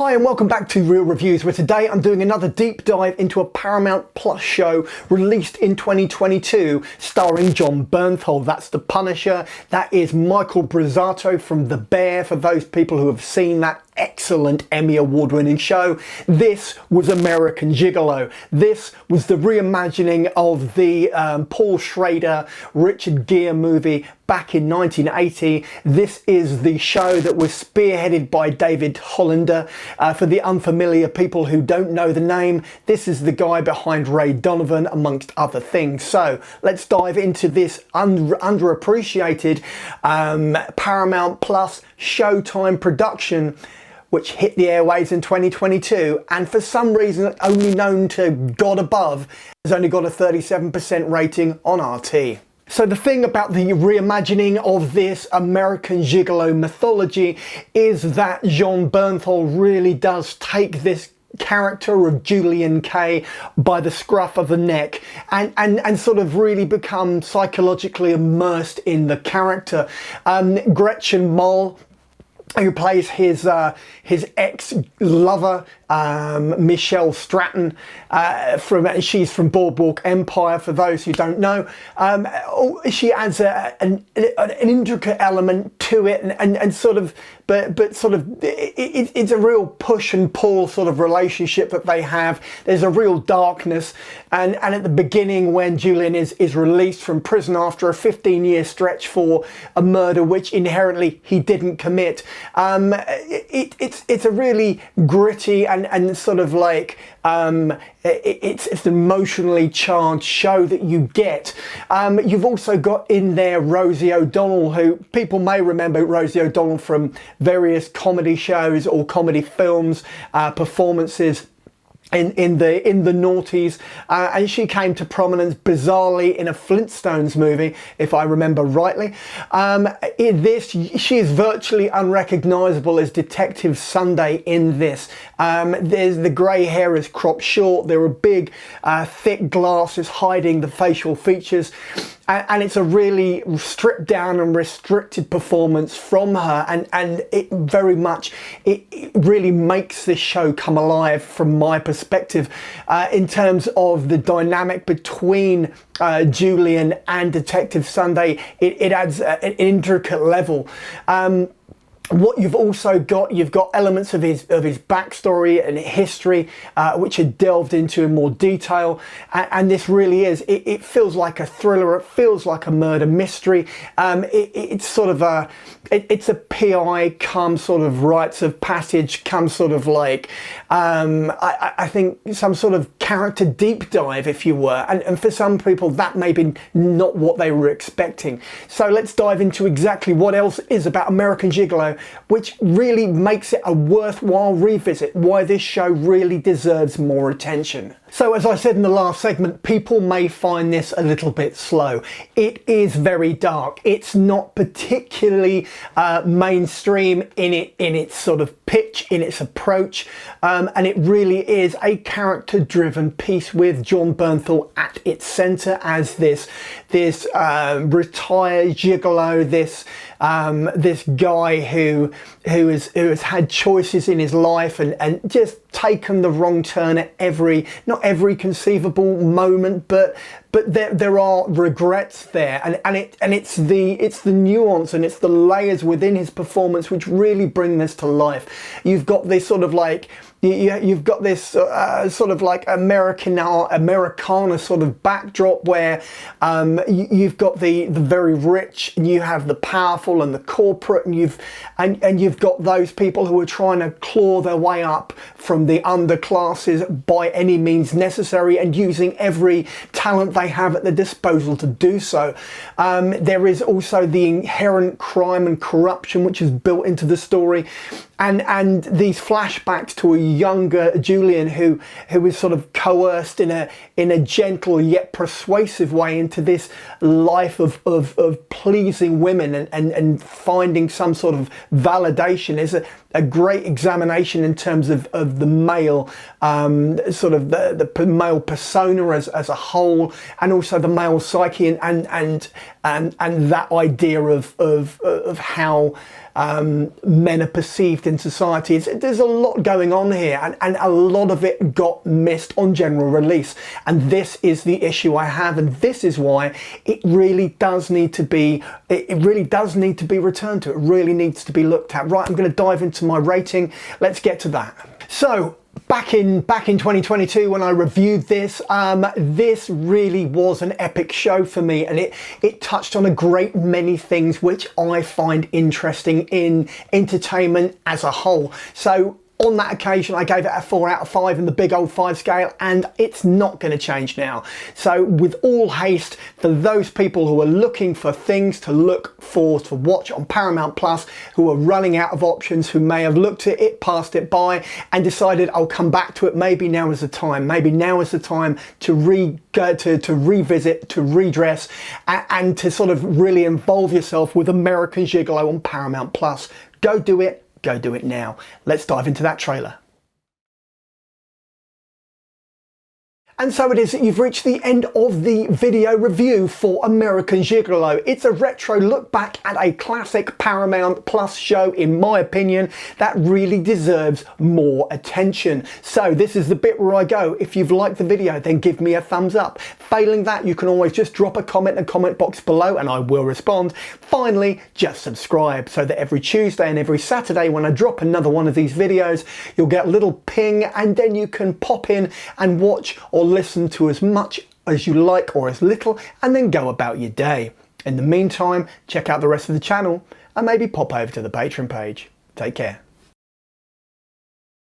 Hi and welcome back to Real Reviews, where today I'm doing another deep dive into a Paramount Plus show released in 2022 starring Jon Bernthal. That's the Punisher. That is Michael Brizato from The Bear, for those people who have seen that excellent Emmy award-winning show. This was American Gigolo. This was the reimagining of the Paul Schrader, Richard Gere movie back in 1980. This is the show that was spearheaded by David Hollander. For the unfamiliar people who don't know the name, this is the guy behind Ray Donovan, amongst other things. So let's dive into this underappreciated Paramount Plus Showtime production, which hit the airwaves in 2022, and for some reason only known to God above, has only got a 37% rating on RT. So the thing about the reimagining of this American Gigolo mythology is that Jon Bernthal really does take this character of Julian Kaye by the scruff of the neck and sort of really become psychologically immersed in the character. Gretchen, who plays his ex-lover, Michelle Stratton, she's from Boardwalk Empire, for those who don't know. She adds an intricate element to it, and sort of, but sort of, it's a real push and pull sort of relationship that they have. There's a real darkness, and at the beginning, when Julian is released from prison after a 15-year stretch for a murder which inherently he didn't commit, it's a really gritty and sort of like it's an emotionally charged show that you get. You've also got in there Rosie O'Donnell, who people may remember Rosie O'Donnell from various comedy shows or comedy films, performances in the noughties, and she came to prominence bizarrely in a Flintstones movie, if I remember rightly. In this, she is virtually unrecognisable as Detective Sunday in this. There's the grey hair is cropped short, there are big thick glasses hiding the facial features, and it's a really stripped down and restricted performance from her, and it very much, it really makes this show come alive from my perspective, in terms of the dynamic between Julian and Detective Sunday. It adds an intricate level. What you've also got, you've got elements of his backstory and history, which are delved into in more detail, and this really is, it feels like a thriller, it feels like a murder mystery. It's sort of it's a PI come sort of rites of passage, come sort of like, I think some sort of character deep dive, if you were, and for some people that may be not what they were expecting. So let's dive into exactly what else is about American Gigolo, which really makes it a worthwhile revisit, why this show really deserves more attention. So as I said in the last segment, people may find this a little bit slow. It is very dark. It's not particularly mainstream in its sort of pitch, in its approach, and it really is a character-driven piece with Jon Bernthal at its centre as this retired gigolo, this guy who has had choices in his life and just taken the wrong turn at not every conceivable moment, but there are regrets there, and it's the nuance and it's the layers within his performance which really bring this to life. You've got this sort of like, you've got this sort of like Americana sort of backdrop where you've got the very rich, and you have the powerful and the corporate, and you've got those people who are trying to claw their way up from the underclasses by any means necessary, and using every talent they have at their disposal to do so. There is also the inherent crime and corruption which is built into the story, and these flashbacks to a younger Julian who is sort of coerced in a gentle yet persuasive way into this life of pleasing women and finding some sort of validation is a great examination in terms of the male, sort of the the male persona as a whole, and also the male psyche, and that idea of how men are perceived in society. There's a lot going on here, and a lot of it got missed on general release, and this is the issue I have, and this is why it really does need to be returned to. It really needs to be looked at. Right, I'm going to dive into my rating. Let's get to that. So back in 2022 when I reviewed this, this really was an epic show for me, and it touched on a great many things which I find interesting in entertainment as a whole. So on that occasion, I gave it a 4 out of 5 in the big old 5 scale, and it's not going to change now. So with all haste, for those people who are looking for things to look for, to watch on Paramount Plus, who are running out of options, who may have looked at it, passed it by, and decided I'll come back to it, maybe now is the time. Maybe now is the time to revisit, to redress, and to sort of really involve yourself with American Gigolo on Paramount Plus. Go do it. Go do it now. Let's dive into that trailer. And so it is that you've reached the end of the video review for American Gigolo. It's a retro look back at a classic Paramount Plus show, in my opinion, that really deserves more attention. So this is the bit where I go. If you've liked the video, then give me a thumbs up. Failing that, you can always just drop a comment in the comment box below and I will respond. Finally, just subscribe so that every Tuesday and every Saturday when I drop another one of these videos, you'll get a little ping, and then you can pop in and watch or listen to as much as you like or as little, and then go about your day. In the meantime, check out the rest of the channel and maybe pop over to the Patreon page. Take care.